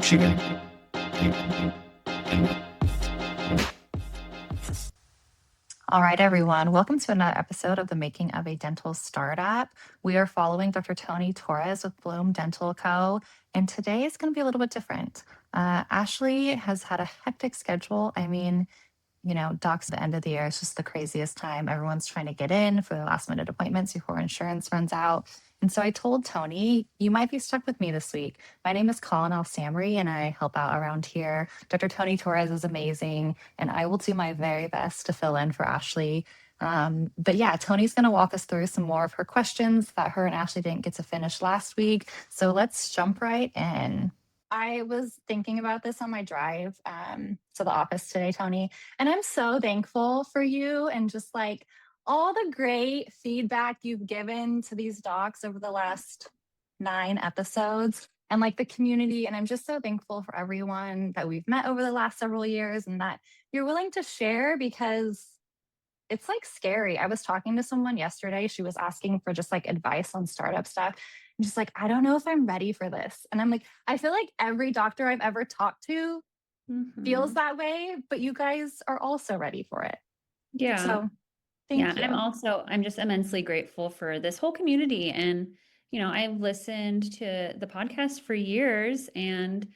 chicken. All right, everyone. Welcome to another episode of the Making of a Dental Startup. We are following Dr. Toni Torres with Bloom Dental Co. And today is going to be a little bit different. Ashley has had a hectic schedule. I mean, docs at the end of the year is just the craziest time. Everyone's trying to get in for their last minute appointments before insurance runs out. And so I told Toni, you might be stuck with me this week. My name is Collin and I help out around here. Dr. Toni Torres is amazing, and I will do my very best to fill in for Ashley. But yeah, Toni's going to walk us through some more of her questions that her and Ashley didn't get to finish last week. So let's jump right in. I was thinking about this on my drive to the office today, Toni, and I'm so thankful for you and just like all the great feedback you've given to these docs over the last 9 episodes and like the community. And I'm just so thankful for everyone that we've met over the last several years and that you're willing to share because it's like scary. I was talking to someone yesterday. She was asking for just like advice on startup stuff. I'm just like, I don't know if I'm ready for this. And I'm like, I feel like every doctor I've ever talked to feels that way, but you guys are also ready for it. Yeah. So thank you. I'm just immensely grateful for this whole community. And, I've listened to the podcast for years and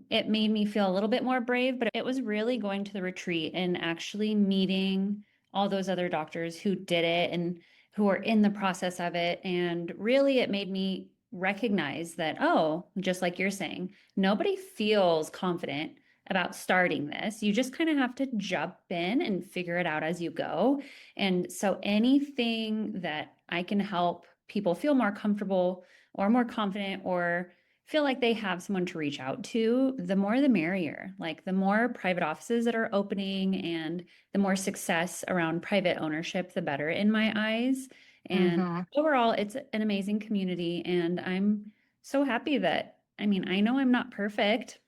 it made me feel a little bit more brave, but it was really going to the retreat and actually meeting all those other doctors who did it and who are in the process of it. And really, it made me recognize that, oh, just like you're saying, nobody feels confident about starting this. You just kind of have to jump in and figure it out as you go. And so anything that I can help people feel more comfortable or more confident or feel like they have someone to reach out to, the more the merrier. Like the more private offices that are opening and the more success around private ownership, the better in my eyes. And overall, it's an amazing community. And I'm so happy that, I know I'm not perfect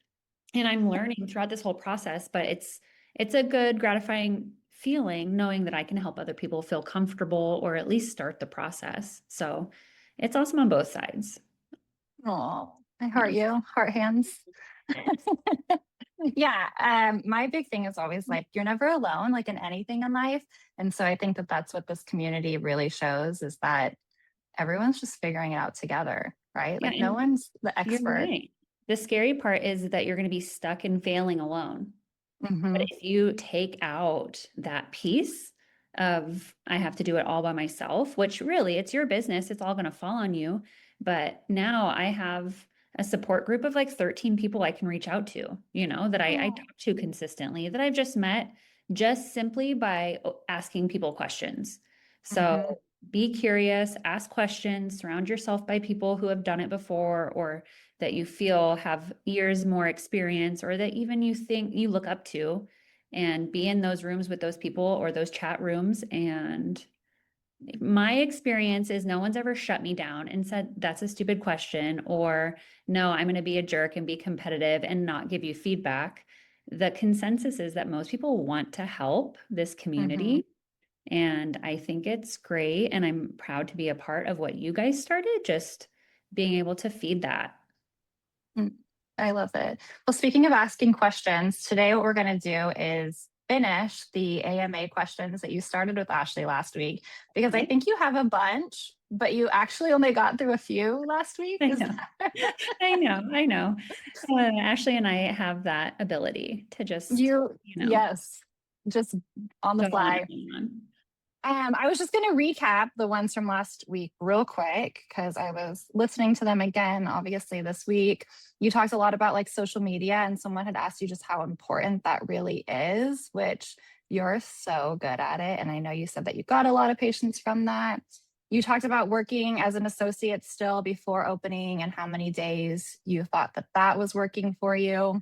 and I'm learning throughout this whole process, but it's a good, gratifying feeling knowing that I can help other people feel comfortable or at least start the process. So it's awesome on both sides. Oh, I heart you, heart hands. Yeah. My big thing is always like, you're never alone, like in anything in life. And so I think that that's what this community really shows is that everyone's just figuring it out together, right? Yeah, like no one's the expert. Right. The scary part is that you're going to be stuck and failing alone. But if you take out that piece of, I have to do it all by myself, which really it's your business, it's all going to fall on you. But now I have a support group of like 13 people I can reach out to, that I talk to consistently, that I've just met just simply by asking people questions. So be curious, ask questions, surround yourself by people who have done it before or that you feel have years more experience or that even you think you look up to, and be in those rooms with those people or those chat rooms. And my experience is no one's ever shut me down and said, that's a stupid question, or no, I'm going to be a jerk and be competitive and not give you feedback. The consensus is that most people want to help this community. And I think it's great. And I'm proud to be a part of what you guys started, just being able to feed that. I love it. Well, speaking of asking questions, today what we're going to do is finish the AMA questions that you started with Ashley last week, because I think you have a bunch, but you actually only got through a few last week. I know. Ashley and I have that ability to just, yes, just on the fly. I was just going to recap the ones from last week real quick because I was listening to them again, obviously, this week. You talked a lot about like social media, and someone had asked you just how important that really is, which you're so good at it. And I know you said that you got a lot of patients from that. You talked about working as an associate still before opening and how many days you thought that that was working for you.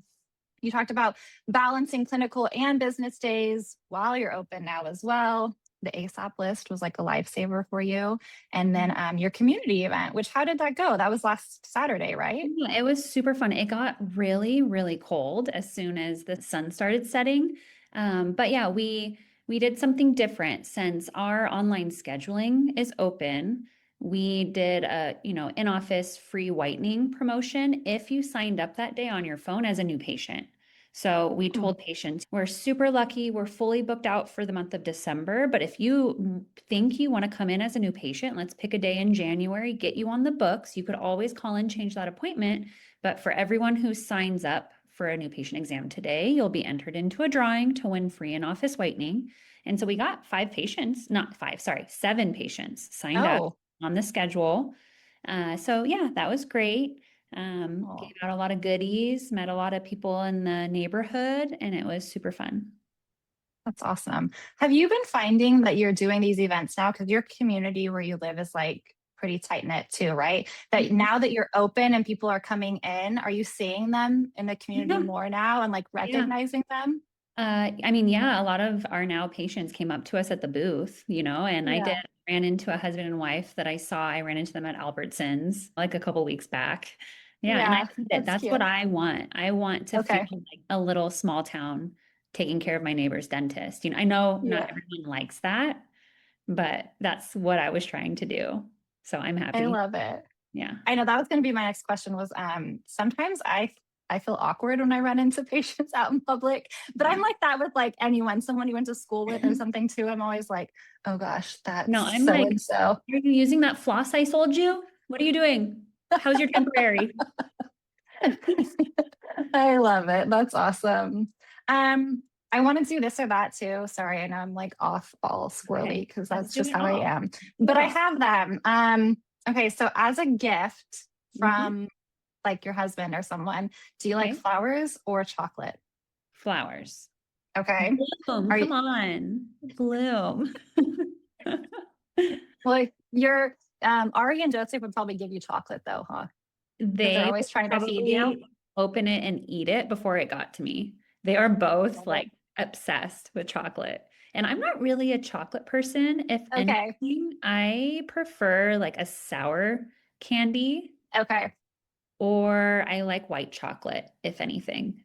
You talked about balancing clinical and business days while you're open now as well. The ASAP list was like a lifesaver for you. And then your community event, which how did that go? That was last Saturday, right? Yeah, it was super fun. It got really, really cold as soon as the sun started setting. But yeah, we did something different since our online scheduling is open. we did a, in-office free whitening promotion if you signed up that day on your phone as a new patient. So we Hmm. told patients, we're super lucky, we're fully booked out for the month of December, but if you think you want to come in as a new patient, let's pick a day in January, get you on the books. You could always call and change that appointment, but for everyone who signs up for a new patient exam today, you'll be entered into a drawing to win free in-office whitening. And so we got 5 patients, not five, sorry, 7 patients signed up Oh, on the schedule. So yeah, that was great. Gave oh, out a lot of goodies, met a lot of people in the neighborhood, and it was super fun. that's awesome. Have you been finding that you're doing these events now? Because your community where you live is like pretty tight knit too, right? That Mhm. now that you're open and people are coming in, are you seeing them in the community Yeah, more now and like yeah. recognizing them? I mean, yeah, a lot of our now patients came up to us at the booth, and I did Yeah. ran into a husband and wife that I saw. I ran into them at Albertsons like a couple weeks back. Yeah, and I Yeah, did it. that's That's what cute. I want. I want to feel Okay. like a little small town taking care of my neighbor's dentist. I know not Yeah, everyone likes that, but that's what I was trying to do. So I'm I happy. love it. Yeah. I know that was going to be my next question was sometimes I feel awkward when I run into patients out in public, but I'm Yeah. like that with like anyone, someone you went to school with or something too. I'm always like, oh gosh, No, that's I'm so like, and so. are you using that floss I sold you? What are you doing? How's your temporary? I love it. That's awesome. I want to do this or that too. Sorry, I know I'm like off all Okay, squirrely because let's that's do just it how I all. am. Do But it I all. have them. Okay, so as a gift Hmm. from like your husband or someone, do you like Okay. flowers or chocolate? Flowers. Okay. Bloom. Are you Come on. Bloom. well your Ari and Joseph would probably give you chocolate though, huh? Because they're They always would trying to feed you. probably open it and eat it before it got to me. They are both Love it. like obsessed with chocolate. And I'm not really a chocolate person. If Okay. anything, I prefer like a sour candy Okay. or I like white chocolate, if anything.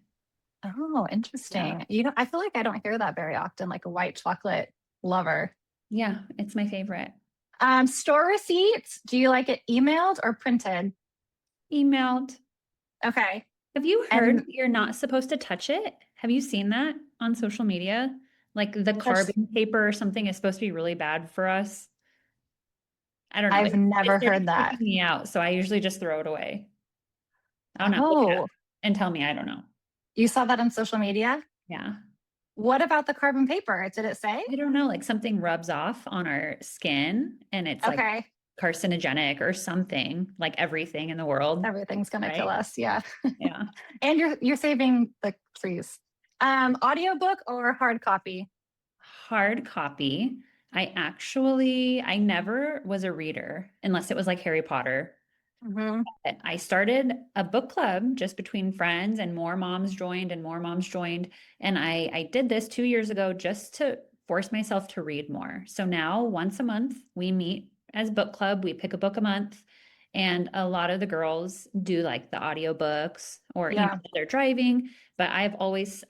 Oh, Yeah. interesting. You know, I feel like I don't hear that very often, like a white chocolate lover. Yeah, it's my favorite. Store receipts. Do you like it emailed or printed? Emailed. Okay. Have you heard And that you're not supposed to touch it? Have you seen that on social media? Like the there's, carbon paper or something is supposed to be really bad for us. I don't know. I've It never started heard that. freaking me out, so I usually just throw it away. I don't know. Look it up Oh, and tell me I don't know. you saw that on social media? Yeah. What about the carbon paper? Did it say? I don't know. Like something rubs off on our skin and it's like Okay. carcinogenic or something, like everything in the world, Everything's gonna kill right? us. Yeah. Yeah. And you're saving the trees. Audiobook or hard copy? Hard copy. I never was a reader unless it was like Harry Potter. Hmm. I started a book club just between friends, and more moms joined, and more moms joined. And I did this 2 years ago just to force myself to read more. So now, once a month, we meet as book club. We pick a book a month, and a lot of the girls do like the audiobooks or Yeah. they're driving. But I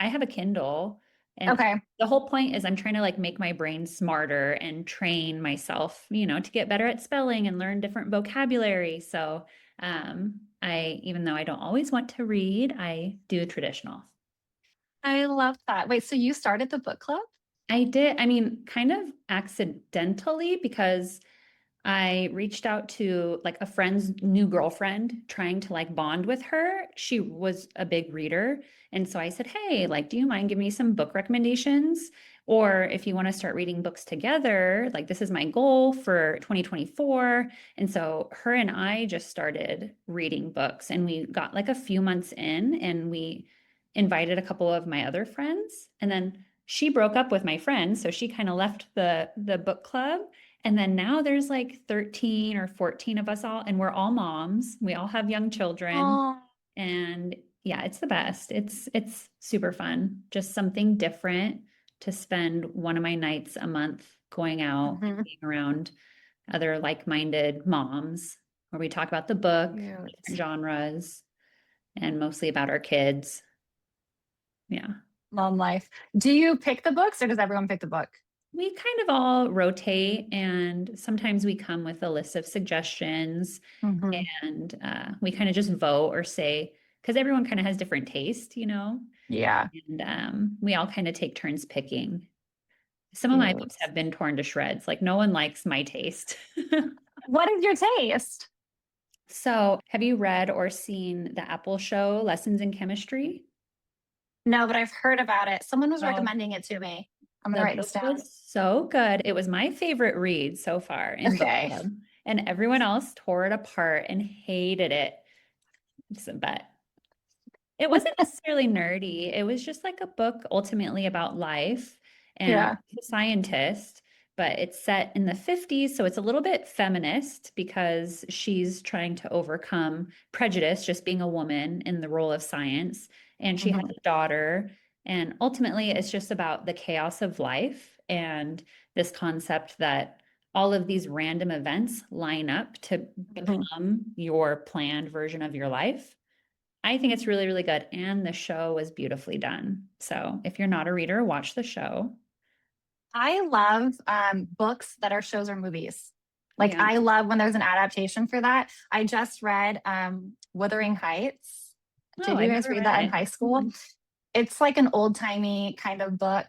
have a Kindle, and Okay. the whole point is I'm trying to like make my brain smarter and train myself, to get better at spelling and learn different vocabulary. So even though I don't always want to read, I do traditional. I love that. Wait, so you started the book club? I did, I mean, kind of accidentally because I reached out to like a friend's new girlfriend trying to like bond with her. She was a big reader. And so I said, "Hey, like, do you mind giving me some book recommendations? Or if you want to start reading books together, like, this is my goal for 2024." And so her and I just started reading books and we got like a few months in and we invited a couple of my other friends. And then she broke up with my friend. So she kind of left the book club. And then now there's like 13 or 14 of us all, and we're all moms. We all have young children. Oh, And yeah, it's the best. It's super fun. Just something different to spend one of my nights a month going out and mhm. being around other like-minded moms where we talk about the book, different Cute. genres, and mostly about our kids. Yeah. Mom life. Do you pick the books or does everyone pick the book? We kind of all rotate, and sometimes we come with a list of suggestions, Hmm. and we kind of just vote or say, because everyone kind of has different taste, Yeah. and we all kind of take turns picking. Some of my books Cute. have been torn to shreds. Like, no one likes my taste. What is your taste? So, have you read or seen the Apple Show, Lessons in Chemistry? No, but I've heard about it. Someone was Oh, recommending it to me. I'm gonna the write this book down. was so good. It was my favorite read so far in book Okay. club, and everyone else tore it apart and hated it. But it wasn't necessarily nerdy. It was just like a book ultimately about life and Yeah. a scientist, but it's set in the 50s. So it's a little bit feminist because she's trying to overcome prejudice, just being a woman in the role of science. And she has Hmm. a daughter. And ultimately, it's just about the chaos of life and this concept that all of these random events line up to Hmm. become your planned version of your life. I think it's really, really good. And the show was beautifully done. So if you're not a reader, watch the show. I love books that are shows or movies. Like Yeah. I love when there's an adaptation for that. I just read Wuthering Heights. Oh, Did you I've guys never read read that in it. high school? It's like an old timey kind of book.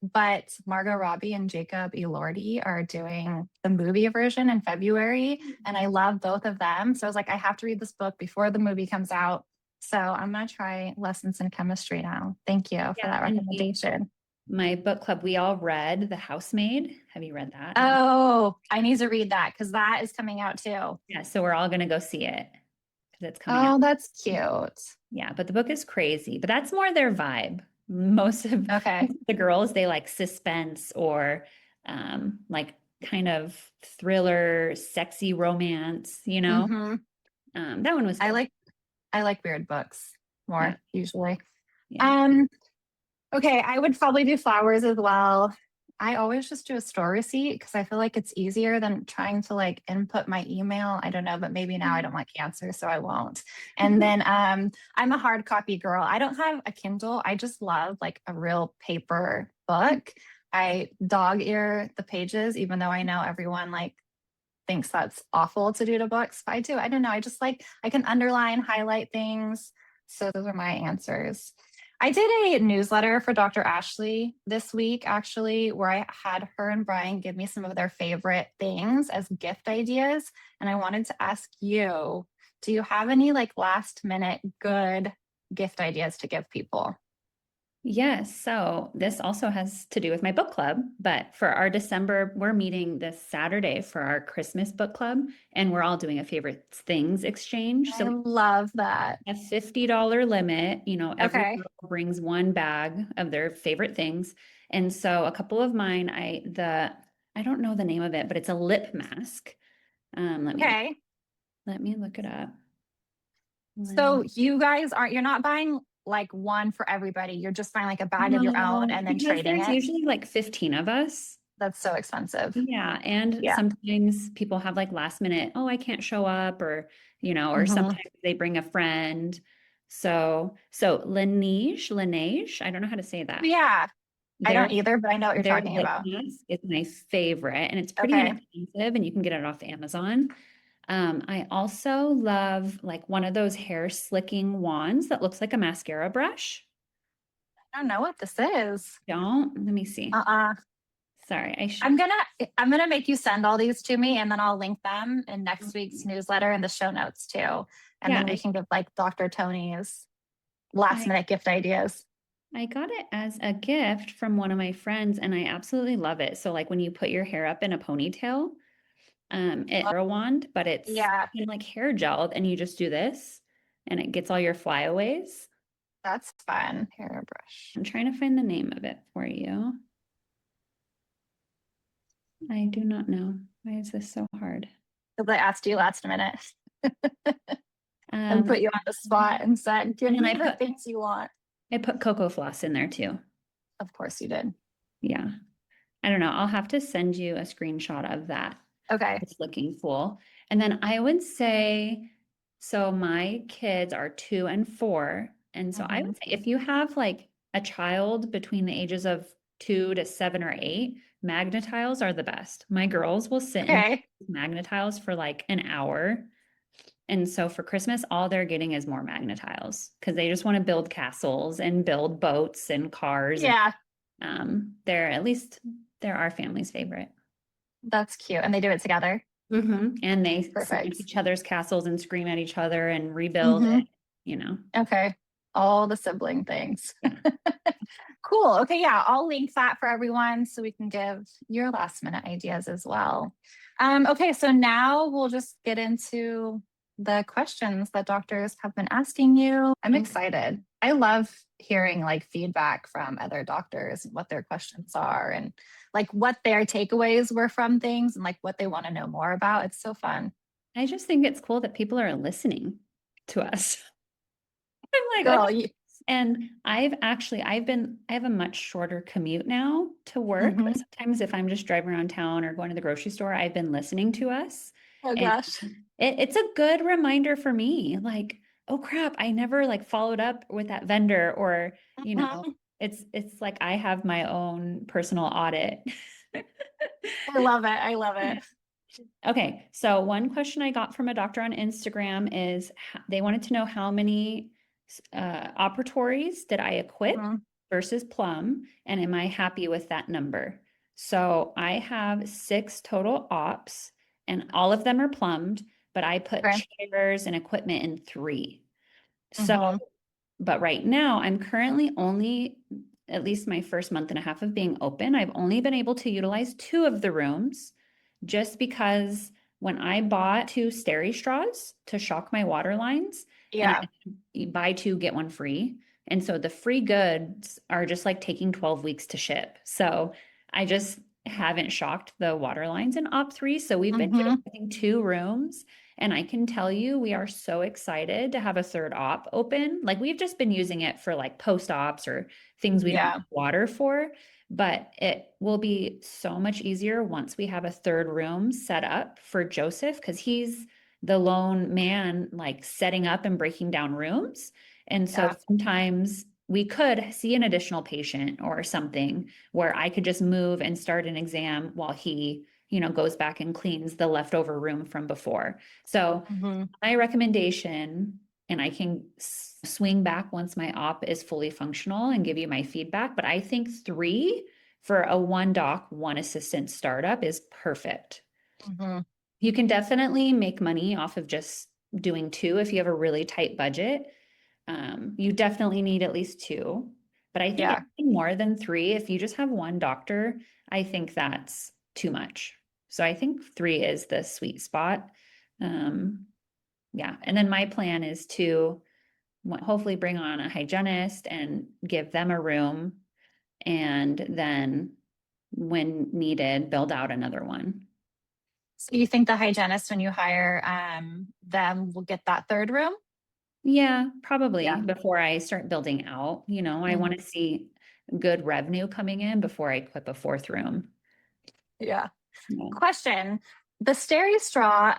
But Margot Robbie and Jacob Elordi are doing the movie version in February, and I love both of them. So I was like, I have to read this book before the movie comes out. So I'm gonna try Lessons in Chemistry now. Thank you for Yeah. that And recommendation. my book club, we all read The Housemaid. Have you read that? Oh, I need to read that because that is coming out too. Yeah. So we're all going to go see it because it's coming out. Oh, that's cute. Yeah. But the book is crazy, but that's more their vibe. Most of Okay. the girls, they like suspense or like kind of thriller, sexy romance, Hmm. That one was I good. like I like weird books Yeah. more usually. Yeah. Um, Okay, I would probably do flowers as well. I always just do a store receipt because I feel like it's easier than trying to like input my email. I don't know, but maybe now I don't like cancer, so I won't. And then I'm a hard copy girl. I don't have a Kindle. I just love like a real paper book. I dog ear the pages, even though I know everyone like thinks that's awful to do to books. But I do. I don't know. I just like I can underline, highlight things. So those are my answers. I did a newsletter for Dr. Ashley this week, actually, where I had her and Brian give me some of their favorite things as gift ideas. And I wanted to ask you, do you have any like last minute good gift ideas to give people? Yes, so this also has to do with my book club, but for our December, we're meeting this Saturday for our Christmas book club, and we're all doing a favorite things exchange. So I we love that. have a $50 limit, every Okay. girl brings one bag of their favorite things. And so a couple of mine, I don't know the name of it, but it's a lip mask. Let me Okay. let me look it up. So you guys aren't, you're not buying like one for everybody. You're just buying like a bag of your own No, and then because trading there's it. usually like 15 of us. That's so expensive. Yeah, and Yeah. sometimes people have like last minute, oh, I can't show up, or Hmm. sometimes they bring a friend. So Laneige, I don't know how to say that. Yeah. I Their don't either, but I know what you're their talking lip about. mask is my favorite, and it's pretty Okay. inexpensive, and you can get it off Amazon. I also love like one of those hair slicking wands that looks like a mascara brush. I don't know what this is. Don't, let me see. Uh-uh. Sorry, I should. I'm gonna I'm gonna make you send all these to me and then I'll link them in next week's newsletter and the show notes too. And Yeah, then we can give like Dr. Tony's last I minute gift ideas. I got it as a gift from one of my friends and I absolutely love it. So like when you put your hair up in a ponytail, it's a wand, but it's Yeah, kind of like hair gel and you just do this and it gets all your flyaways. that's fun. Hairbrush. I'm trying to find the name of it for you. I do not know. Why is this so hard? Because I asked you last minute and Um, put you on the spot and said, and give then me the things you want. I put cocoa floss in there too. Of course you did. Yeah. I don't know. I'll have to send you a screenshot of that. Okay. It's looking full. And then I would say, so my kids are 2 and 4. And so I Hmm. would say if you have like a child between the ages of 2 to 7 or 8, magnetiles are the best. My girls will sit in Okay. magnetiles for like an hour. And so for Christmas, all they're getting is more magnetiles because they just want to build castles and build boats and cars. And Yeah, they're at least they're our family's favorite. that's cute. And they do it together. And they smash Perfect. each other's castles and scream at each other and rebuild Mm-hmm. it, you know. Okay. All the sibling things. Yeah. Cool. Okay. Yeah. I'll link that for everyone so we can give your last minute ideas as well. Okay. So now we'll just get into the questions that doctors have been asking you. I'm excited. I love hearing like feedback from other doctors and what their questions are and like what their takeaways were from things and like what they want to know more about. It's so fun. I just think it's cool that people are listening to us. I'm like, Girl, okay. you, And I have a much shorter commute now to work, but mhm. sometimes if I'm just driving around town or going to the grocery store, I've been listening to us. Oh And gosh. it's a good reminder for me, like, oh crap, I never like followed up with that vendor or, Mhm. it's like I have my own personal audit. I love it. I love it. Okay, so one question I got from a doctor on Instagram is they wanted to know how many operatories did I equip Mhm. versus plumb, and am I happy with that number? So I have 6 total ops, and all of them are plumbed, but I put Okay. chairs and equipment in 3. So, Mhm. but right now I'm currently only, at least my first month and a half of being open, I've only been able to utilize 2 of the rooms just because when I bought 2 steri straws to shock my water lines, and Yeah. you buy 2, get 1 free. And so the free goods are just like taking 12 weeks to ship. So I just haven't shocked the water lines in Op 3. So we've been Mhm. utilizing 2 rooms. And I can tell you, we are so excited to have a third op open. Like we've just been using it for like post ops or things we don't have Yeah. water for. But it will be so much easier once we have a third room set up for Joseph because he's the lone man, like setting up and breaking down rooms. And so Yeah. sometimes we could see an additional patient or something where I could just move and start an exam while he, goes back and cleans the leftover room from before. So Mhm. my recommendation, and I can swing back once my op is fully functional and give you my feedback, but I think 3 for a 1 doc, 1 assistant startup is perfect. Mhm. You can definitely make money off of just doing 2 if you have a really tight budget. You definitely need at least 2, but I think Yeah. anything more than 3, if you just have 1 doctor, I think that's too much. So I think 3 is the sweet spot. Um, yeah. And then my plan is to hopefully bring on a hygienist and give them a room. And then when needed, build out another one. So you think the hygienist, when you hire them, will get that third room? Yeah, probably Yeah. before I start building out. I want Mhm. to see good revenue coming in before I equip a 4th room. Yeah. Yeah. Question: the Steri straw.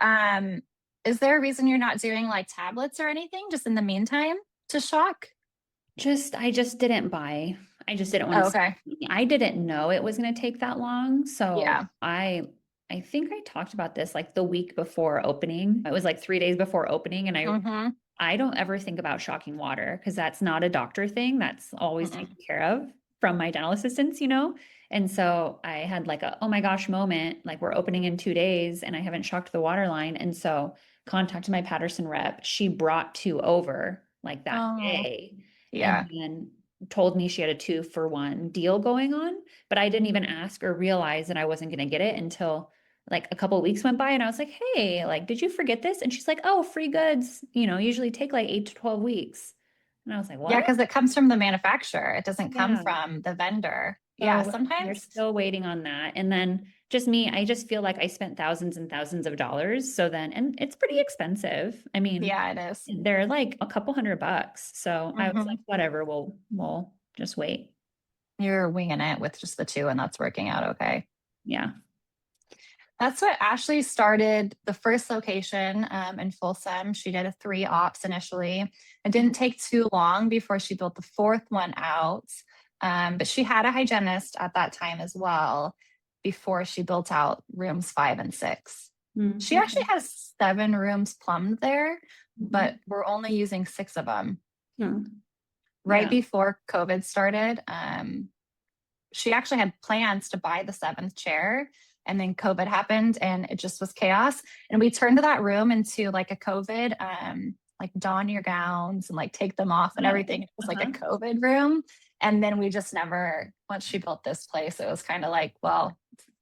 Is there a reason you're not doing like tablets or anything, just in the meantime to shock? I just didn't buy. I just didn't want Oh, to spend okay. money. I didn't know it was going to take that long. So Yeah. I think I talked about this like the week before opening. It was like 3 days before opening, and Mm-hmm. I don't ever think about shocking water because that's not a doctor thing. That's always Mm-mm. taken care of from my dental assistants. And so I had like a, oh my gosh moment, like we're opening in 2 days and I haven't shocked the water line. And so contacted my Patterson rep. She brought 2 over like that Oh, day and yeah. then told me she had a 2-for-1 deal going on. But I didn't even ask or realize that I wasn't going to get it until like a couple of weeks went by and I was like, hey, like, did you forget this? And she's like, oh, free goods, usually take like 8 to 12 weeks. And I was like, Yeah, what? because it comes from the manufacturer. It doesn't come Yeah. from the vendor. Yeah, So they're sometimes. still waiting on that. And then just me, I just feel like I spent thousands and thousands of dollars. So then, and it's pretty expensive. I mean, Yeah, it is. they're like a couple $100. So I was Mm-hmm. like, whatever, we'll just wait. You're winging it with just the two, and that's working out okay. Yeah. That's what Ashley started the first location in Folsom. She did a 3 ops initially. It didn't take too long before she built the 4th one out. But she had a hygienist at that time as well before she built out rooms 5 and 6. Mm, She actually okay. has 7 rooms plumbed there, but Mhm. we're only using 6 of them. Hmm. Right Yeah. before COVID started, she actually had plans to buy the seventh chair, and then COVID happened and it just was chaos. And we turned that room into like a COVID, like don your gowns and like take them off and Oh, everything. It was like a uh-huh. COVID room. And then we just never, once she built this place, it was kind of like, well,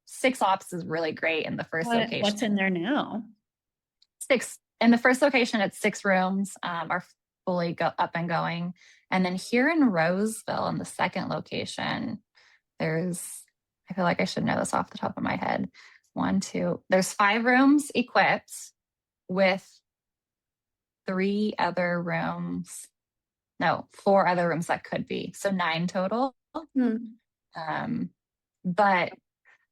6 ops is really great in the first What's in location. there now? Six in the first location, it's 6 rooms are fully up and going. And then here in Roseville, in the second location, there's, I feel like I should know this off the top of my head. One, two, there's 5 rooms equipped with 3 other rooms. No, 4 other rooms that could be. So 9 total. Hmm. Um, but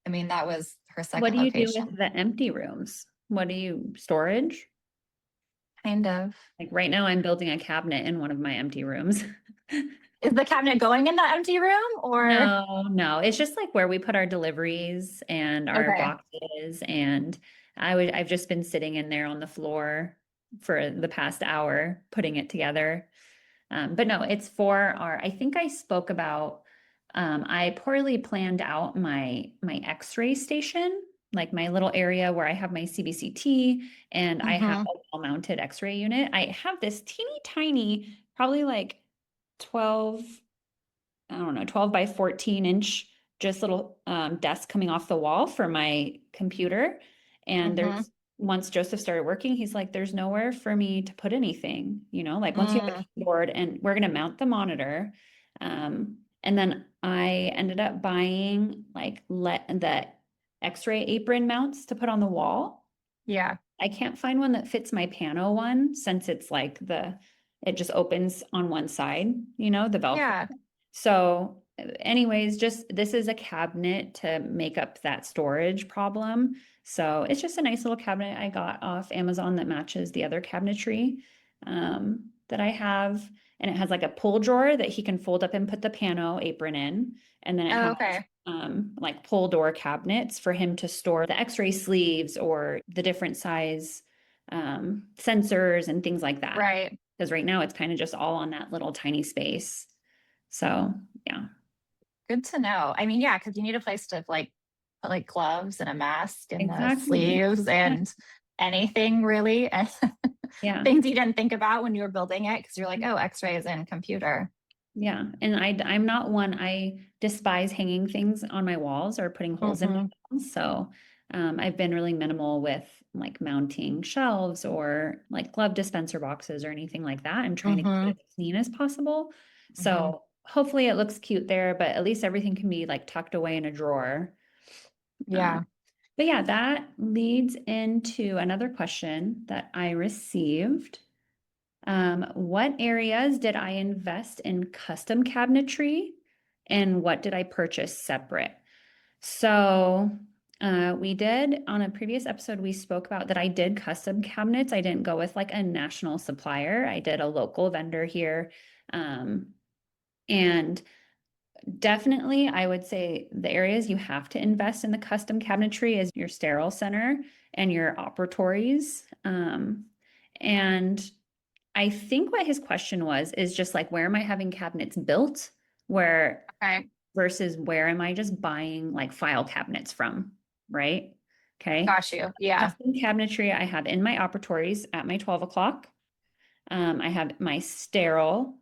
I mean, that was her What second do you do with location, the empty rooms? What do you storage? kind of. Like right now, I'm building a cabinet in one of my empty rooms. Is the cabinet going in that empty room or? No, no, it's just like where we put our deliveries and our Okay. boxes. And I've just been sitting in there on the floor for the past hour putting it together. But no, it's for our, I think I spoke about, I poorly planned out my X-ray station, like my little area where I have my CBCT and I have Mm-hmm. a wall-mounted X-ray unit. I have this teeny tiny, probably like 12, I don't know, 12 by 14 inch, just little desk coming off the wall for my computer. And Mm-hmm. there's once Joseph started working, he's like, there's nowhere for me to put anything, like once you have Mm, a keyboard and we're going to mount the monitor. And then I ended up buying like let the X-ray apron mounts to put on the wall. yeah. I can't find one that fits my pano one since it's like it just opens on one side, the Velcro. Yeah. So, anyways, just this is a cabinet to make up that storage problem. So it's just a nice little cabinet I got off Amazon that matches the other cabinetry that I have. And it has like a pull drawer that he can fold up and put the pano apron in. And then it Oh, has okay. like pull door cabinets for him to store the x-ray sleeves or the different size sensors and things like that. Right. Because right now it's kind of just all on that little tiny space. So yeah, Good to know. I mean, yeah, because you need a place to like put like gloves and a mask and the exactly. sleeves Yeah. and anything really. And Yeah. things you didn't think about when you were building it because you're like, oh, x-rays and computer. Yeah. And I'm not one, I despise hanging things on my walls or putting holes in my Mm-hmm. walls. So I've been really minimal with like mounting shelves or like glove dispenser boxes or anything like that and trying to keep Mm-hmm. it as clean as possible. Mm-hmm. So hopefully it looks cute there, but at least everything can be like tucked away in a drawer. Um, Yeah. but yeah, that leads into another question that I received. What areas did I invest in custom cabinetry and what did I purchase separate? So, we did on a previous episode, we spoke about that I did custom cabinets. I didn't go with like a national supplier, I did a local vendor here. Um, and definitely, I would say the areas you have to invest in the custom cabinetry is your sterile center and your operatories. And I think what his question was is just like, where am I having cabinets built? Where Okay. versus where am I just buying like file cabinets from? Right. Okay. Got you. Yeah. Custom cabinetry I have in my operatories at my 12 o'clock. I have my sterile.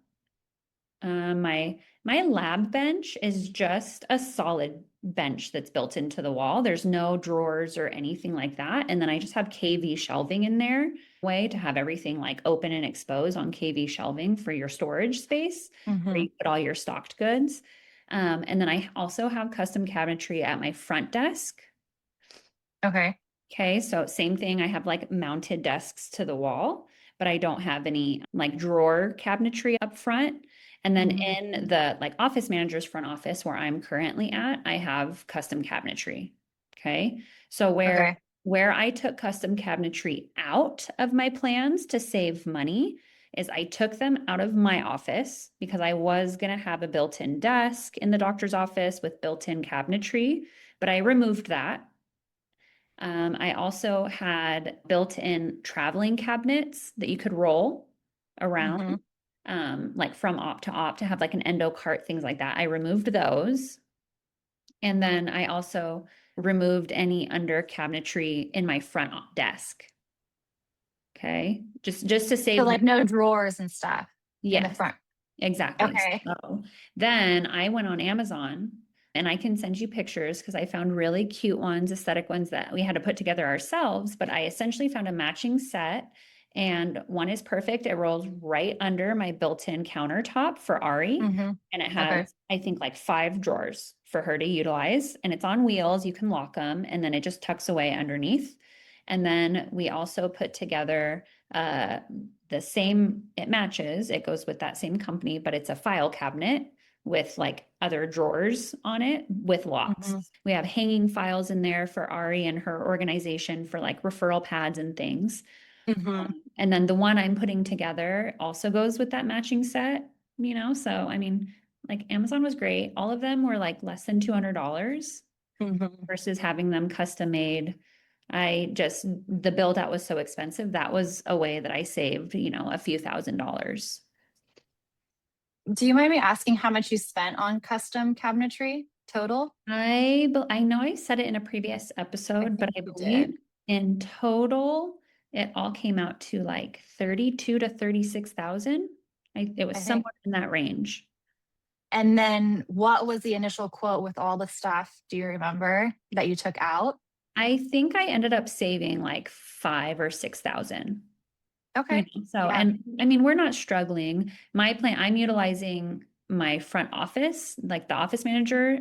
My lab bench is just a solid bench that's built into the wall. There's no drawers or anything like that. And then I just have KV shelving in there, way to have everything like open and exposed on KV shelving for your storage space where Mm-hmm. you put all your stocked goods. And then I also have custom cabinetry at my front desk. Okay. Okay, so same thing. I have like mounted desks to the wall, but I don't have any like drawer cabinetry up front. And then Mm-hmm. in the like office manager's front office where I'm currently at, I have custom cabinetry. Okay. So where Okay. where I took custom cabinetry out of my plans to save money is I took them out of my office because I was going to have a built-in desk in the doctor's office with built-in cabinetry, but I removed that. I also had built-in traveling cabinets that you could roll around, Mm-hmm. like from op to have like an endo cart, things like that. I removed those. And then I also removed any under cabinetry in my front desk. Okay. Just to So save me. like no drawers and stuff in the Yes. front. Exactly. Okay. So then I went on Amazon and I can send you pictures because I found really cute ones, aesthetic ones that we had to put together ourselves. But I essentially found a matching set, and one is perfect. It rolls right under my built-in countertop for Ari. Mm-hmm. And it Okay. has, I think, like 5 drawers for her to utilize. And it's on wheels. You can lock them, and then it just tucks away underneath. And then we also put together uh, the same, it matches, it goes with that same company, but it's a file cabinet with like other drawers on it with locks. Mm-hmm. We have hanging files in there for Ari and her organization for like referral pads and things. Mm-hmm. And then the one I'm putting together also goes with that matching set, So, I mean, like Amazon was great. All of them were like less than $200 Mm-hmm. versus having them custom made. The build out was so expensive. That was a way that I saved, a few $1,000s. Do you mind me asking how much you spent on custom cabinetry total? I know I said it in a previous I episode, but think I you believe did. in total it all came out to like 32 to 36,000. It was I think. somewhere in that range. And then what was the initial quote with all the stuff? Do you remember that you took out? I think I ended up saving like 5 or 6,000. Okay. So, Yeah. and I mean, we're not struggling. My plan, I'm utilizing my front office, like the office manager,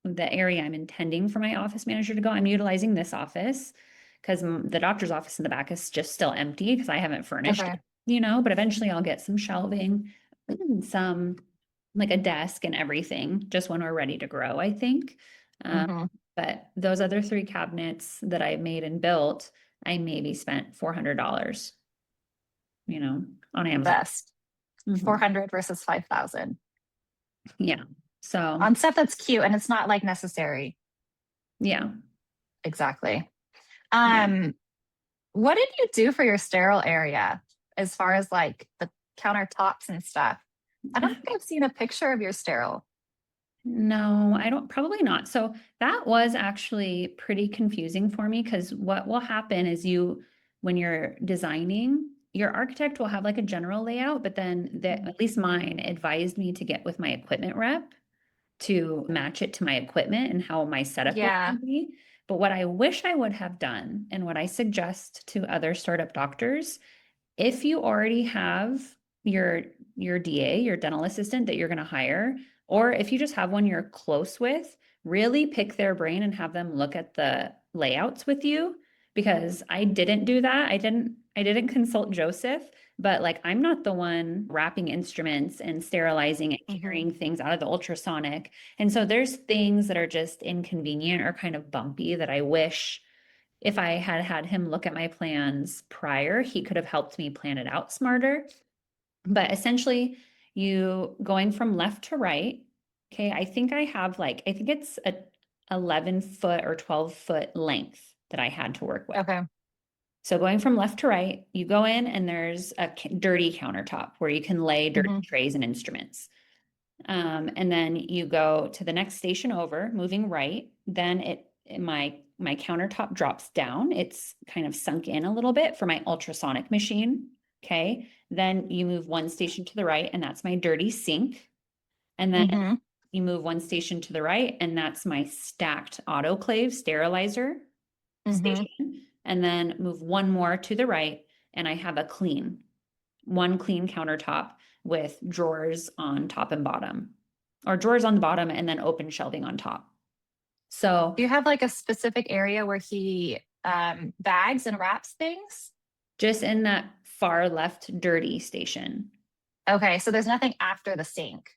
the area I'm intending for my office manager to go. I'm utilizing this office because the doctor's office in the back is just still empty because I haven't furnished Okay. it, but eventually I'll get some shelving, some like a desk and everything just when we're ready to grow, I think. Um, Mm-hmm. but those other 3 cabinets that I made and built, I maybe spent $400 you know, on Amazon. Best. Mhm. 400 versus 5,000 Yeah. So, on stuff that's cute and it's not like necessary. yeah. Exactly. Yeah. Um, what did you do for your sterile area as far as like the countertops and stuff? I don't think I've seen a picture of your sterile. No, I don't, probably not. So that was actually pretty confusing for me because what will happen is when you're designing, your architect will have like a general layout, but then at least mine advised me to get with my equipment rep to match it to my equipment and how my setup was Yeah. going to be. But what I wish I would have done, and what I suggest to other startup doctors, if you already have your your DA, your dental assistant that you're going to hire, or if you just have one you're close with, really pick their brain and have them look at the layouts with you because I didn't do that. I didn't consult Joseph, but like I'm not the one wrapping instruments and sterilizing and Hmm. carrying things out of the ultrasonic. And so there's things that are just inconvenient or kind of bumpy that I wish if I had had him look at my plans prior, he could have helped me plan it out smarter. But essentially, you going from left to right. Okay, I think I think it's a 11-foot or 12-foot length that I had to work with. Okay. So going from left to right, you go in and there's a dirty countertop where you can lay dirty Hmm. trays and instruments. And then you go to the next station over, moving right. Then my countertop drops down. It's kind of sunk in a little bit for my ultrasonic machine. Okay. Then you move one station to the right, and that's my dirty sink. And then Hmm. you move one station to the right, and that's my stacked autoclave sterilizer Hmm. station. And then move one more to the right, and I have one clean countertop with drawers on top and bottom, or drawers on the bottom and then open shelving on top. So Do you have like a specific area where he bags and wraps things? just in that far left dirty station. Okay, so there's nothing after the sink.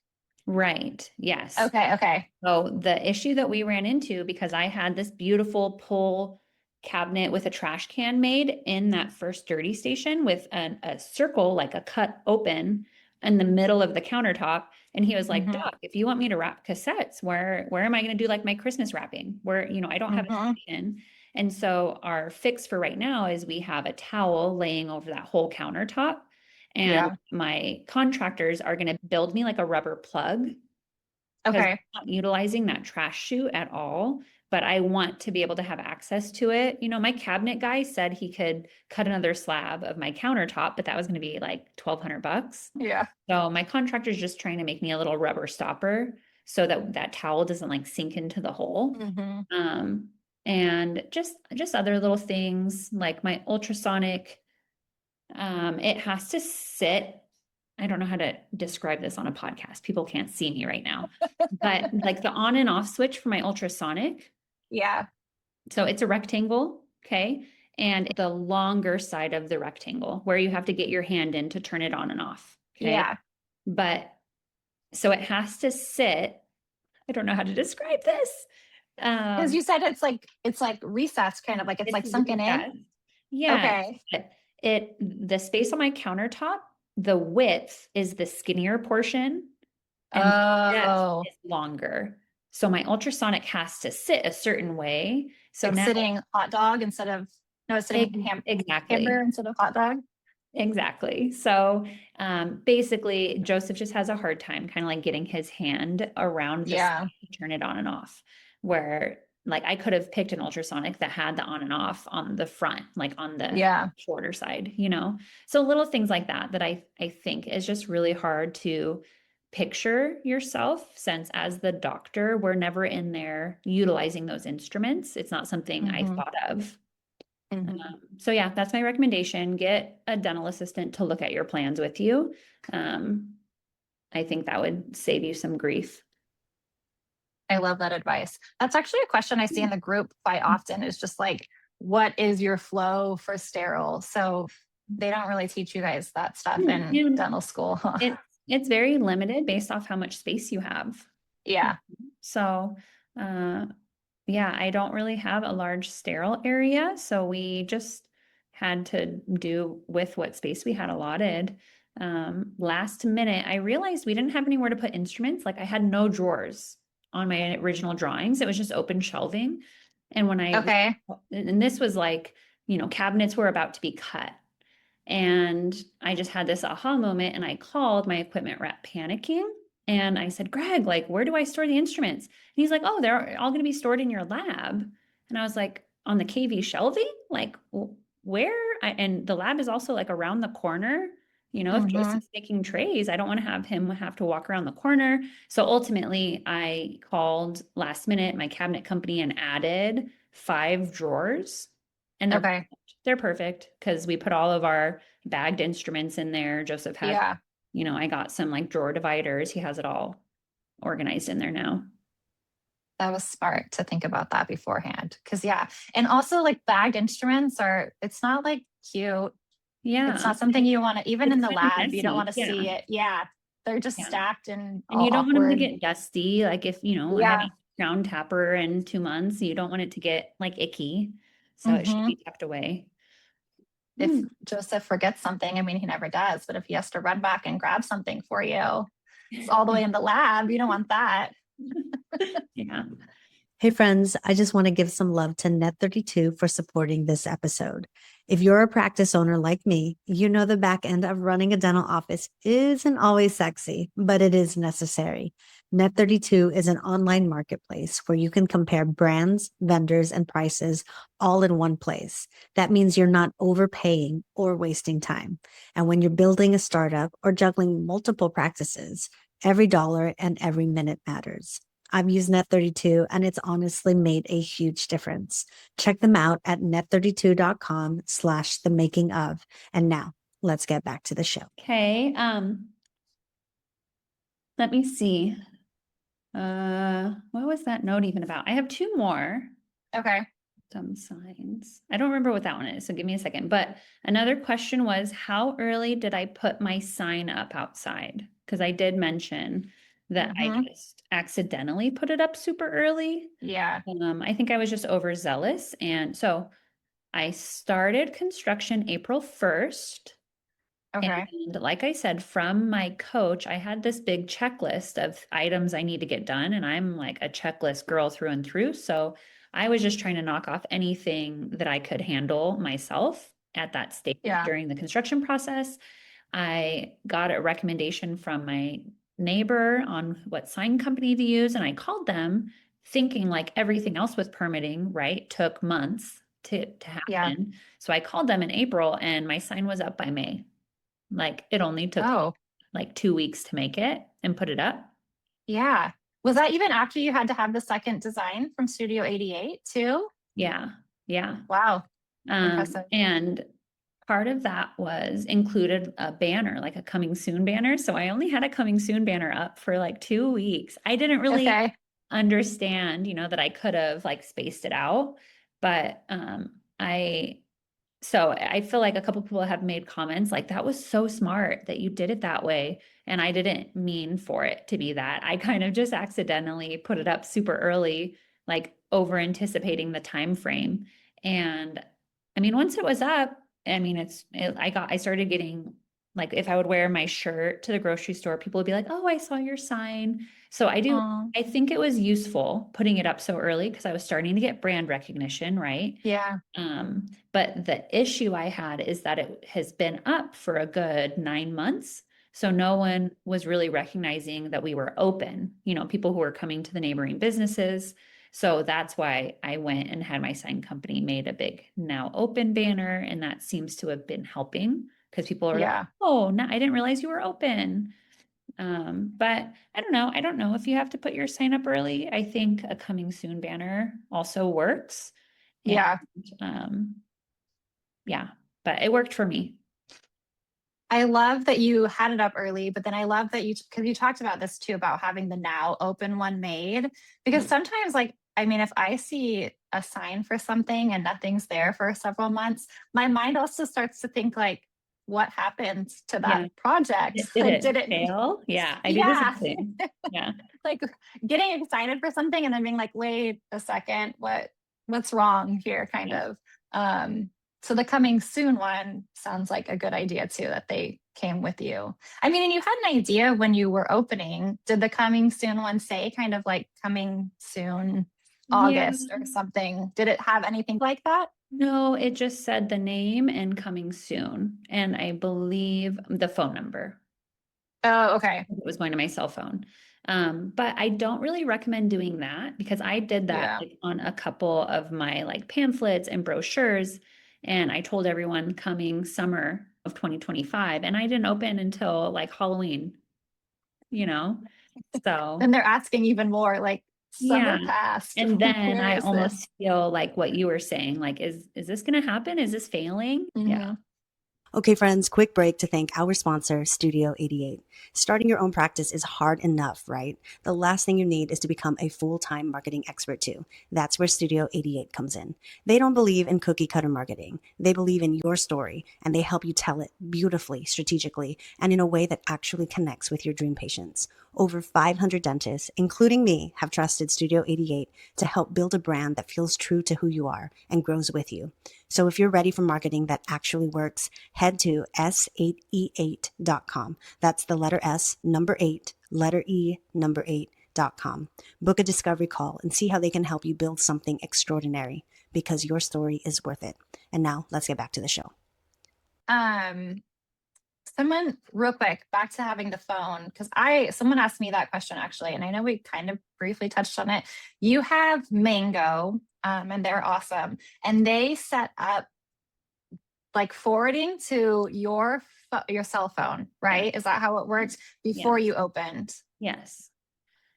Right. Yes. Okay, okay. So the issue that we ran into, because I had this beautiful pull cabinet with a trash can made in that first dirty station with a circle, like a cut open in the middle of the countertop. And he was like, Mm-hmm. Doc, if you want me to wrap cassettes, where am I going to do like my Christmas wrapping? Where, I don't have a Mm-hmm. station. And so our fix for right now is we have a towel laying over that whole countertop. And Yeah. my contractors are going to build me like a rubber plug because Okay. I'm not utilizing that trash chute at all, but I want to be able to have access to it. My cabinet guy said he could cut another slab of my countertop, but that was going to be like $1,200. Yeah. So my contractor's just trying to make me a little rubber stopper so that that towel doesn't like sink into the hole. Mm-hmm. Um, and just other little things like my ultrasonic, it has to sit. I don't know how to describe this on a podcast. People can't see me right now. But like the on and off switch for my ultrasonic, Yeah. so it's a rectangle, okay? And the longer side of the rectangle where you have to get your hand in to turn it on and off, okay? Yeah. But so it has to sit. I don't know how to describe this. Because Um, you said it's like recessed, kind of like it's it's like sunken in. recessed. Yeah, Okay. but the space on my countertop, the width is the skinnier portion and the depth Oh, is longer. So my ultrasonic has to sit a certain way. So like now, sitting hot dog instead of no sitting exactly. hamburger instead of hot dog. Exactly. So basically, Joseph just has a hard time kind of like getting his hand around the side Yeah. to turn it on and off. Where like I could have picked an ultrasonic that had the on and off on the front, like on the Yeah. shorter side. So little things like that that I think is just really hard to picture yourself since as the doctor, we're never in there utilizing those instruments. It's not something I Mm-hmm. thought of. Mm-hmm. So yeah, that's my recommendation. Get a dental assistant to look at your plans with you. Um, I think that would save you some grief. I love that advice. That's actually a question I see in the group quite often is just like, what is your flow for sterile? So they don't really teach you guys that stuff in And dental school. Huh? it's very limited based off how much space you have. Yeah. So, uh, yeah, I don't really have a large sterile area, so we just had to do with what space we had allotted. Last minute, I realized we didn't have anywhere to put instruments. Like I had no drawers on my original drawings. It was just open shelving. And Okay. and this was like, cabinets were about to be cut. And I just had this aha moment and I called my equipment rep panicking. And I said, Greg, like, where do I store the instruments? And he's like, oh, they're all going to be stored in your lab. And I was like, on the KV shelving? Like, where? And the lab is also like around the corner. If Mm-hmm. Joseph's making trays, I don't want to have him have to walk around the corner. So ultimately, I called last minute my cabinet company and added 5 drawers. And Okay. they're perfect because we put all of our bagged instruments in there. Joseph had, Yeah. I got some like drawer dividers. He has it all organized in there now. That was smart to think about that beforehand. Cause yeah. And also like bagged instruments are, it's not like cute. It's Yeah. not something you want to, even It's in the kind of lab, you don't want messy. to Yeah. see it. Yeah. They're just Yeah. stacked and And all you don't want them to awkward. get dusty. Like if, I Yeah. haven't ground tapper in 2 months, you don't want it to get like icky. So it should Hmm. be tucked away. If Mm. Joseph forgets something, I mean, he never does, but if he has to run back and grab something for you, it's all the way in the lab. You don't want that. Yeah. Hey friends, I just want to give some love to Net32 for supporting this episode. If you're a practice owner like me, you know the back end of running a dental office isn't always sexy, but it is necessary. Net32 is an online marketplace where you can compare brands, vendors, and prices all in one place. That means you're not overpaying or wasting time. And when you're building a startup or juggling multiple practices, every dollar and every minute matters. I've used Net32 and it's honestly made a huge difference. Check them out at net32.com/the making of. And now let's get back to the show. Okay. Let me see. What was that note even about? I have 2 more. Okay. Some signs. I don't remember what that one is, so give me a second. But another question was, how early did I put my sign up outside? Because I did mention that I Hmm. just accidentally put it up super early. Yeah. I think I was just overzealous. And so I started construction April 1st. Okay. And like I said, from my coach, I had this big checklist of items I need to get done. And I'm like a checklist girl through and through. So I was just trying to knock off anything that I could handle myself at that stage Yeah. during the construction process. I got a recommendation from my neighbor on what sign company to use. And I called them thinking like everything else with permitting, right, took months to Yeah. happen. So I called them in April and my sign was up by May. Like it only took Oh, like 2 weeks to make it and put it up. yeah. Was that even after you had to have the second design from Studio 88 too? Yeah. Yeah. Wow. Impressive. And part of that was included a banner, like a coming soon banner. So I only had a coming soon banner up for like 2 weeks. I didn't really Okay. understand, that I could have like spaced it out, but so I feel like a couple people have made comments like that was so smart that you did it that way. And I didn't mean for it to be that. I kind of just accidentally put it up super early, like over anticipating the time frame. And I mean, once it was up, I mean, I started getting like if I would wear my shirt to the grocery store, people would be like, "Oh, I saw your sign." So Oh, I think it was useful putting it up so early because I was starting to get brand recognition, right? yeah. But the issue I had is that it has been up for a good 9 months. So no one was really recognizing that we were open, people who were coming to the neighboring businesses. So that's why I went and had my sign company made a big now open banner. And that seems to have been helping because people are like, Yeah. oh, no, I didn't realize you were open. But I don't know. I don't know if you have to put your sign up early. I think a coming soon banner also works. And Yeah. um, yeah, but it worked for me. I love that you had it up early, but then I love that because you talked about this too, about having the now open one made. Because sometimes, like, I mean, if I see a sign for something and nothing's there for several months, my mind also starts to think, like, what happened to that Yeah. project? Did Like, it did it, fail? Yeah, I do the same yeah, thing. Yeah. like getting excited for something and then being like, wait a second, what's wrong here, kind Yeah. of. Um, so the coming soon one sounds like a good idea too, that they came with you. I mean, and you had an idea when you were opening. Did the coming soon one say kind of like coming soon Yeah. August or something? Did it have anything like that? No, it just said the name and coming soon. And I believe the phone number. Oh, okay. It was going to my cell phone. But I don't really recommend doing that because I did that Yeah. like, on a couple of my like pamphlets and brochures. And I told everyone coming summer of 2025, and I didn't open until like Halloween, you know? Then So they're asking even more, like, yeah. summer passed. And then Where I is this? almost feel like what you were saying, like, is this gonna happen? Is this failing? Yeah. Mhm. Okay, friends, quick break to thank our sponsor, Studio 88. Starting your own practice is hard enough, right? The last thing you need is to become a full-time marketing expert too. That's where Studio 88 comes in. They don't believe in cookie cutter marketing. They believe in your story and they help you tell it beautifully, strategically, and in a way that actually connects with your dream patients. Over 500 dentists, including me, have trusted Studio 88 to help build a brand that feels true to who you are and grows with you. So if you're ready for marketing that actually works, head to s8e8.com. That's the letter S, number 8, letter E, number 8.com. Book a discovery call and see how they can help you build something extraordinary because your story is worth it. And now let's get back to the show. Um, Someone real quick, back to having the phone, because someone asked me that question actually, and I know we kind of briefly touched on it. You have Mango, and they're awesome, and they set up like forwarding to your cell phone, Yeah. right? Is that how it works Yeah. before you opened? Yes.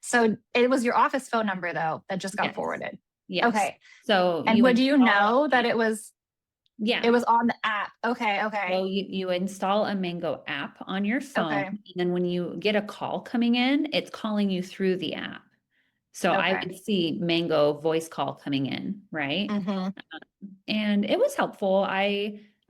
So it was your office phone number though that just got Yes. forwarded. Yes. Okay, So and you would you install know that it yeah. was on the app? Okay, So okay, you install a Mango app on your phone, okay, and then when you get a call coming in, it's calling you through the app. So I okay. would see Mango voice call coming in, right? Mm-hmm. And it was helpful.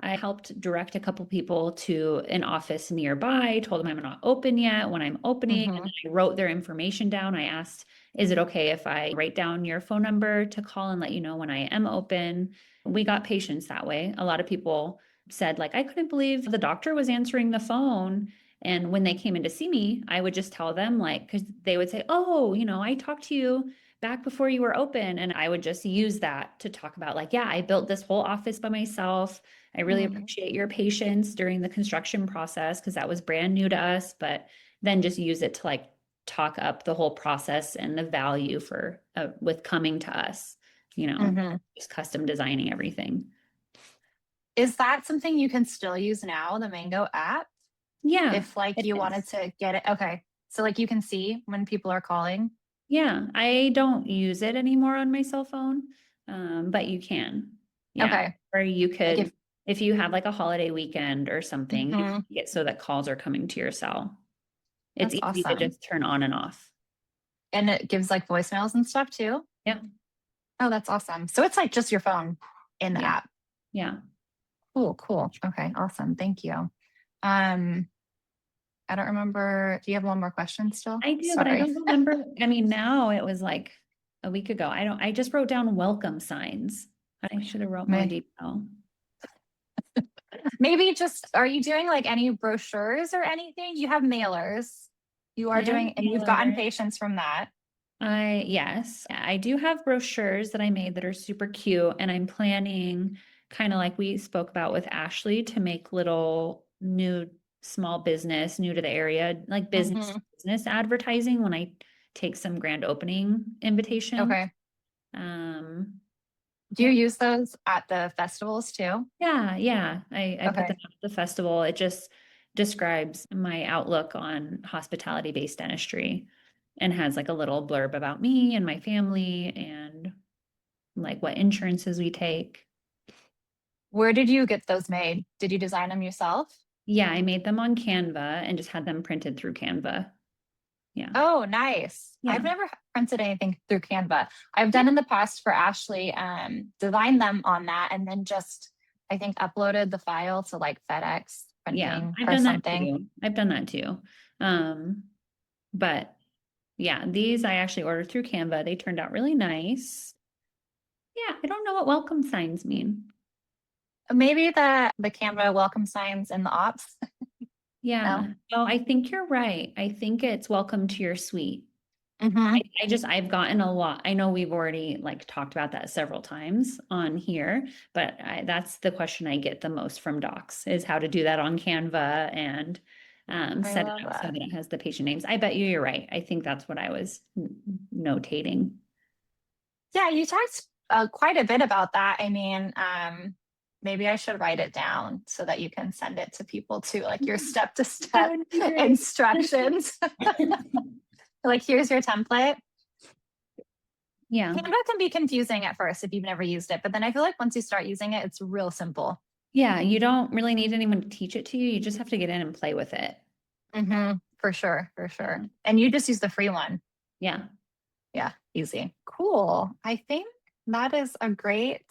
I helped direct a couple people to an office nearby, told them I'm not open yet when I'm opening, and then I wrote their information down. I asked, is it okay if I write down your phone number to call and let you know when I am open? We got patients that way. A lot of people said, like, I couldn't believe the doctor was answering the phone. And when they came in to see me, I would just tell them, like, because they would say, oh, I talked to you back before you were open. And I would just use that to talk about, like, yeah, I built this whole office by myself. I really appreciate your patience during the construction process because that was brand new to us, but then just use it to like talk up the whole process and the value for with coming to us, just custom designing everything. Is that something you can still use now, the Mango app? Yeah. If like you wanted to get it. Okay. So like you can see when people are calling. Yeah. I don't use it anymore on my cell phone. But you can. Yeah. Okay. Or you could, Like if you have like a holiday weekend or something, you can get so that calls are coming to your cell. It's That's easy to awesome. just turn on and off. And it gives like voicemails and stuff too. Yeah. Oh, that's awesome. So it's like just your phone in the app. Yeah. Cool. Okay, awesome. Thank you. I don't remember. Do you have one more question still? I do, but I Sorry. don't remember. I mean, now it was like a week ago. I just wrote down welcome signs. I should have wrote more detail. Maybe just, are you doing like any brochures or anything? You have mailers. You are doing, and you've gotten patients from that. Yes, I do have brochures that I made that are super cute, and I'm planning, kind of like we spoke about with Ashley, to make little new small business, new to the area, like business advertising when I take some grand opening invitations. Okay. Do you use those at the festivals too? Yeah. I put them at the festival. It just describes my outlook on hospitality-based dentistry and has like a little blurb about me and my family and like what insurances we take. Where did you get those made? Did you design them yourself? Yeah, I made them on Canva and just had them printed through Canva. Yeah. Oh, nice. Yeah. I've never printed anything through Canva. I've done in the past for Ashley, designed them on that and then just, I think, uploaded the file to like FedEx printing or something. I've done that too. But yeah, these I actually ordered through Canva. They turned out really nice. Yeah, I don't know what welcome signs mean. Maybe the Canva welcome signs in the ops. Yeah. No? Oh, I think you're right. I think it's welcome to your suite. I've gotten a lot. I know we've already like talked about that several times on here, but that's the question I get the most from docs is how to do that on Canva and set it up so that it has the patient names. I bet you're right. I think that's what I was notating. Yeah, you talked quite a bit about that. I mean, maybe I should write it down so that you can send it to people too, like your step-to-step instructions. Like, here's your template. Yeah. Canva can be confusing at first if you've never used it, but then I feel like once you start using it, it's real simple. Yeah, you don't really need anyone to teach it to you. You just have to get in and play with it. For sure. And you just use the free one. Yeah. Yeah, easy. Cool. I think that is a great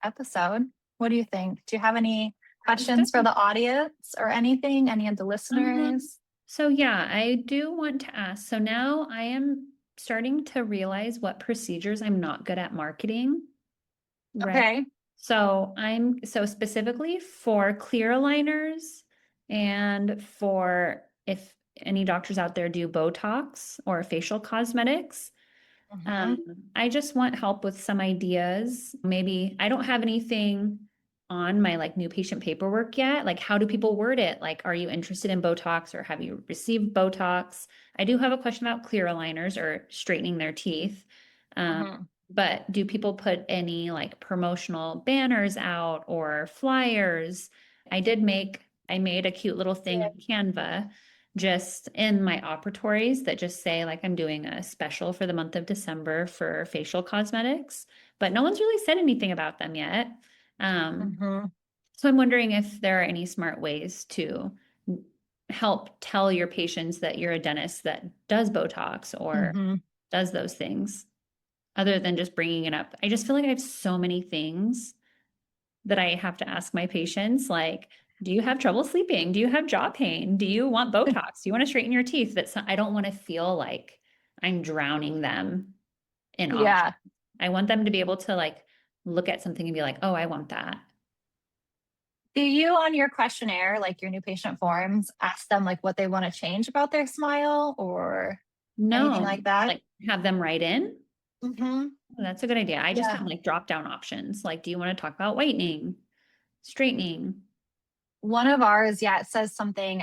episode. What do you think? Do you have any questions for the audience or anything? Any of the listeners? So yeah, I do want to ask. So now I am starting to realize what procedures I'm not good at marketing. Right? Okay. So so specifically for clear aligners and for if any doctors out there do Botox or facial cosmetics. I just want help with some ideas. Maybe I don't have anything on my like new patient paperwork yet. Like, how do people word it? Like, are you interested in Botox or have you received Botox? I do have a question about clear aligners or straightening their teeth. But do people put any like promotional banners out or flyers? I made a cute little thing on Canva just in my operatories that just say like I'm doing a special for the month of December for facial cosmetics, but no one's really said anything about them yet. So I'm wondering if there are any smart ways to help tell your patients that you're a dentist that does Botox or does those things other than just bringing it up. I just feel like I have so many things that I have to ask my patients, like, do you have trouble sleeping? Do you have jaw pain? Do you want Botox? Do you want to straighten your teeth? I don't want to feel like I'm drowning them in options. Yeah. I want them to be able to like look at something and be like, oh, I want that. Do you on your questionnaire, like your new patient forms, ask them like what they want to change about their smile or anything No, like that? like have them write in. Mm-hmm. Oh, that's a good idea. I just Yeah. have like drop down options. Like, do you want to talk about whitening, straightening? One of ours, yeah, it says something.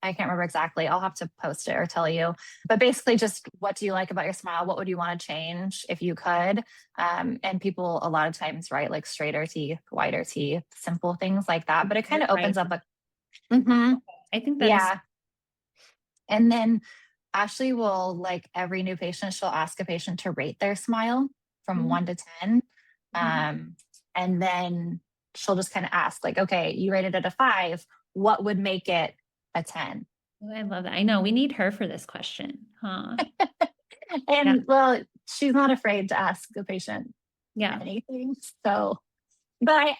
I can't remember exactly. I'll have to post it or tell you. But basically, just what do you like about your smile? What would you want to change if you could? And people a lot of times write like straighter teeth, whiter teeth, simple things like that. But it kind of Right. opens up a. Mhm. I think that is Yeah. And then Ashley will, like every new patient, she'll ask a patient to rate their smile from Mhm. 1 to 10. Mhm. And then she'll just kind of ask, like, okay, you rated it a 5. What would make it a 10? Oh, I love that. I know we need her for this question, huh? Yeah. And well, she's not afraid to ask the patient Yeah. anything. So, but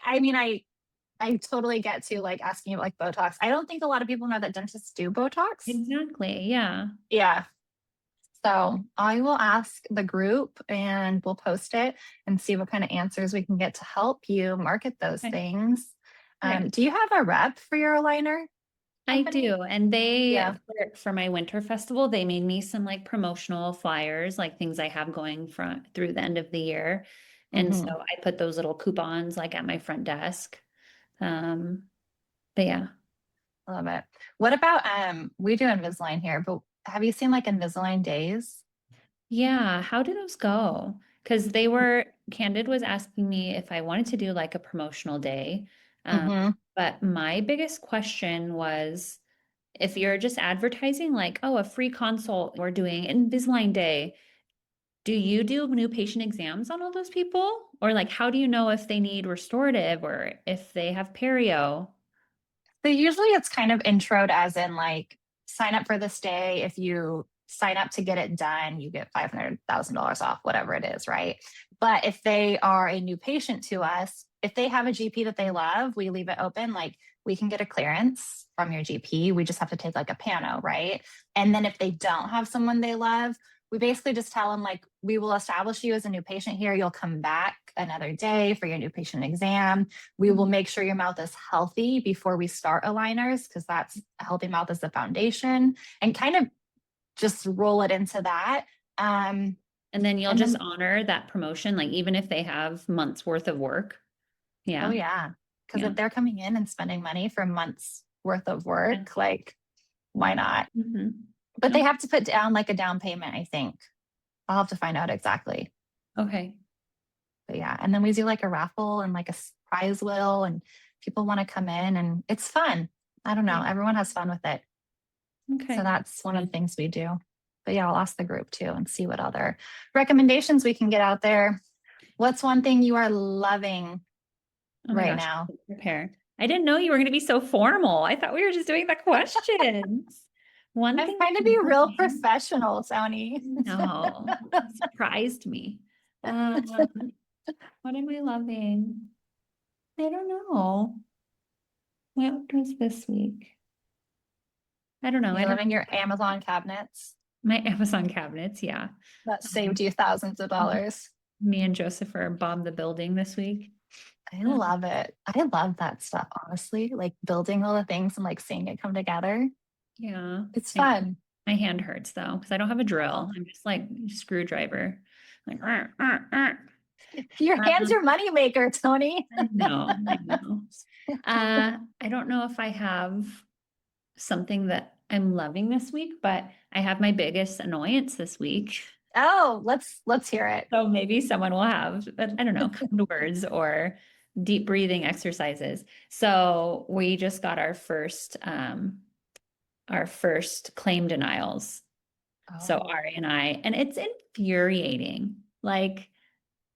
I totally get to like asking about like Botox. I don't think a lot of people know that dentists do Botox. Exactly. Yeah. Yeah. So I will ask the group and we'll post it and see what kind of answers we can get to help you market those Okay. things. Great. Do you have a rep for your aligner I company? do. And Yeah. for my winter festival, they made me some like promotional flyers, like things I have going through the end of the year. And so Mhm. I put those little coupons like at my front desk. Um, but yeah. Love it. What about we do Invisalign here, but have you seen like Invisalign days? Yeah. How did those go? Because Candid was asking me if I wanted to do like a promotional day. Um, Hmm. but my biggest question was, if you're just advertising like, oh, a free consult, we're doing Invisalign Day, do you do new patient exams on all those people? Or like, how do you know if they need restorative or if they have perio? So usually it's kind of introed as in like sign up for this day. If you sign up to get it done, you get $500,000 off, whatever it is, right? But if they are a new patient to us, if they have a GP that they love, we leave it open. Like we can get a clearance from your GP. We just have to take like a pano, right? And then if they don't have someone they love, we basically just tell them like we will establish you as a new patient here. You'll come back another day for your new patient exam. We will make sure your mouth is healthy before we start aligners because that's a healthy mouth is the foundation, and kind of just roll it into that. And then you'll And just then, honor that promotion, like even if they have months worth of work. oh Yeah. yeah, because Yeah. if they're coming in and spending money for months worth of Yeah. work, like why not? Mhm. But they have to put down like a down payment, I think. I'll have to find out exactly. Okay. But yeah, and then we do like a raffle and like a prize wheel, and people want to come in, and it's fun. I don't know. Yeah. Everyone has fun with it. So Okay. that's one of the things we do. But yeah, I'll ask the group too and see what other recommendations we can get out there. What's one thing you are loving Oh my right gosh. now? Prepare. I didn't know you were going to be so formal. I thought we were just doing the questions. One I'm thing trying to I'm be real loving. professional, Toni. No, that surprised me. Um, what am I loving? I don't know. What was this week? I don't know. I You don't live in your Amazon cabinets my Amazon cabinets. Yeah. that Um, saved you thousands of dollars. Me and Joseph are bombed the building this week. I Uh, love it. I love that stuff, honestly, like building all the things and like seeing it come together. yeah. It's I, fun. my hand hurts though, because I don't have a drill. I'm just like a screwdriver. Like, Your hand's Um, your moneymaker, Toni. I know, I know. I don't know if I have something that I'm loving this week, but I have my biggest annoyance this week. Oh, let's hear it. So maybe someone will have, I don't know, kind words or deep breathing exercises. So we just got our first claim denials. So Oh. Ari and I, and it's infuriating. Like,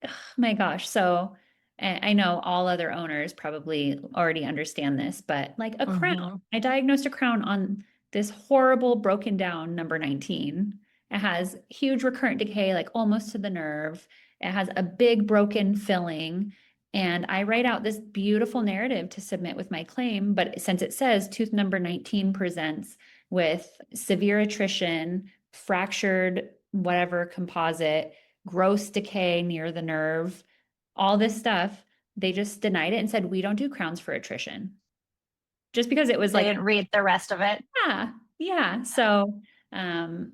oh my gosh. So I know all other owners probably already understand this, but like a crown, Mhm. I diagnosed a crown on this horrible broken down number 19. It has huge recurrent decay, like almost to the nerve. It has a big broken filling. And I write out this beautiful narrative to submit with my claim. But since it says tooth number 19 presents with severe attrition, fractured whatever composite, gross decay near the nerve, all this stuff, they just denied it and said, we don't do crowns for attrition. Just because it was They like, didn't read the rest of it. yeah. So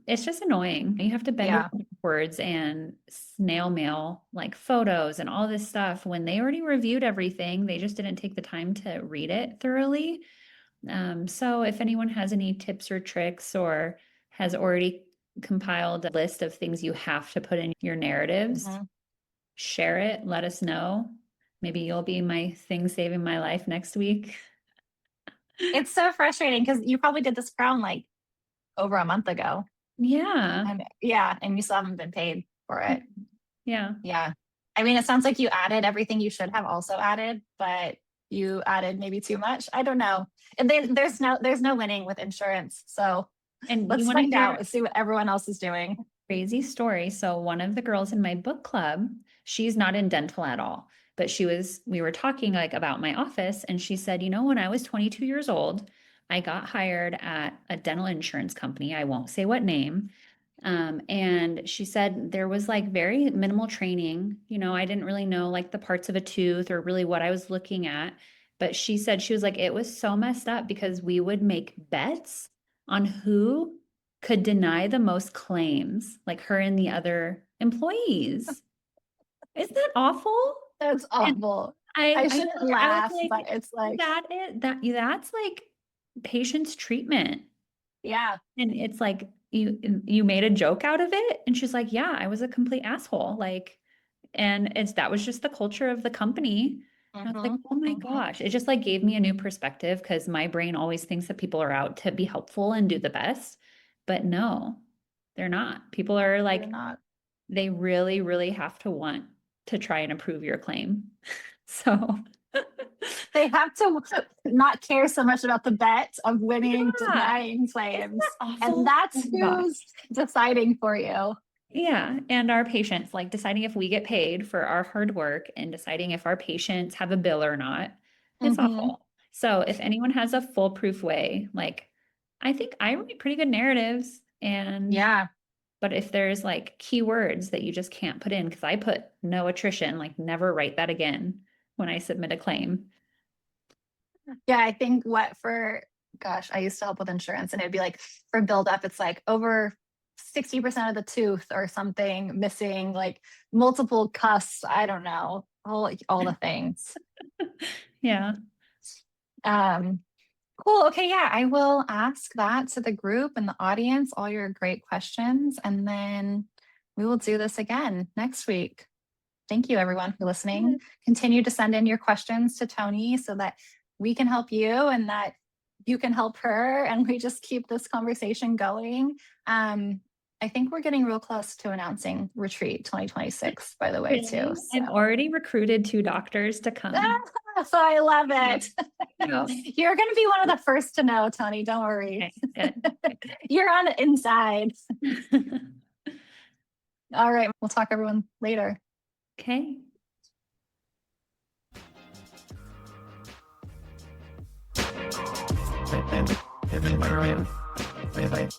it's just annoying. You have to bend Yeah. over backwards and snail mail like photos and all this stuff when they already reviewed everything. They just didn't take the time to read it thoroughly. So if anyone has any tips or tricks or has already compiled a list of things you have to put in your narratives, share it, let us know. Maybe you'll be my thing saving my life next week. It's so frustrating because you probably did this crown like over a month ago. Yeah. And you still haven't been paid for it. Yeah. Yeah. I mean, it sounds like you added everything you should have also added, but you added maybe too much. I don't know. And there's no winning with insurance. So And let's you want to find hear out and see what everyone else is doing. crazy story. So one of the girls in my book club, she's not in dental at all, but we were talking like about my office and she said, when I was 22 years old, I got hired at a dental insurance company. I won't say what name. And she said there was like very minimal training. I didn't really know like the parts of a tooth or really what I was looking at. But she said, she was like, it was so messed up because we would make bets on who could deny the most claims, like her and the other employees. Isn't that awful? That's awful. I I shouldn't laugh, but it's like that's like patient's treatment. yeah. And it's like you made a joke out of it. And she's like, yeah, I was a complete asshole. Like, and that was just the culture of the company. I was like, oh my gosh. It just like gave me a new perspective because my brain always thinks that people are out to be helpful and do the best. But no, they're not. People are like, They're not. they really, really have to want to try and approve your claim. So They have to not care so much about the bet of winning, denying claims. And that's who's deciding for you. Yeah. And our patients, like deciding if we get paid for our hard work and deciding if our patients have a bill or not. It's awful. So if anyone has a foolproof way, like I think I write pretty good narratives and but if there's like keywords that you just can't put in, because I put no attrition, like never write that again when I submit a claim. Yeah, I think I used to help with insurance and it'd be like for buildup, it's like over 60% of the tooth or something missing, like multiple cusps. I don't know, all the things. Yeah. Cool. Okay. Yeah, I will ask that to the group and the audience, all your great questions, and then we will do this again next week. Thank you, everyone, for listening. Continue to send in your questions to Toni so that we can help you and that you can help her, and we just keep this conversation going. I think we're getting real close to announcing Retreat 2026, by the way, too. So. I've already recruited 2 doctors to come. So I love it. You're going to be one of the first to know, Toni. Don't worry. Okay, You're on the inside. All right. We'll talk everyone later. Okay. Bye bye.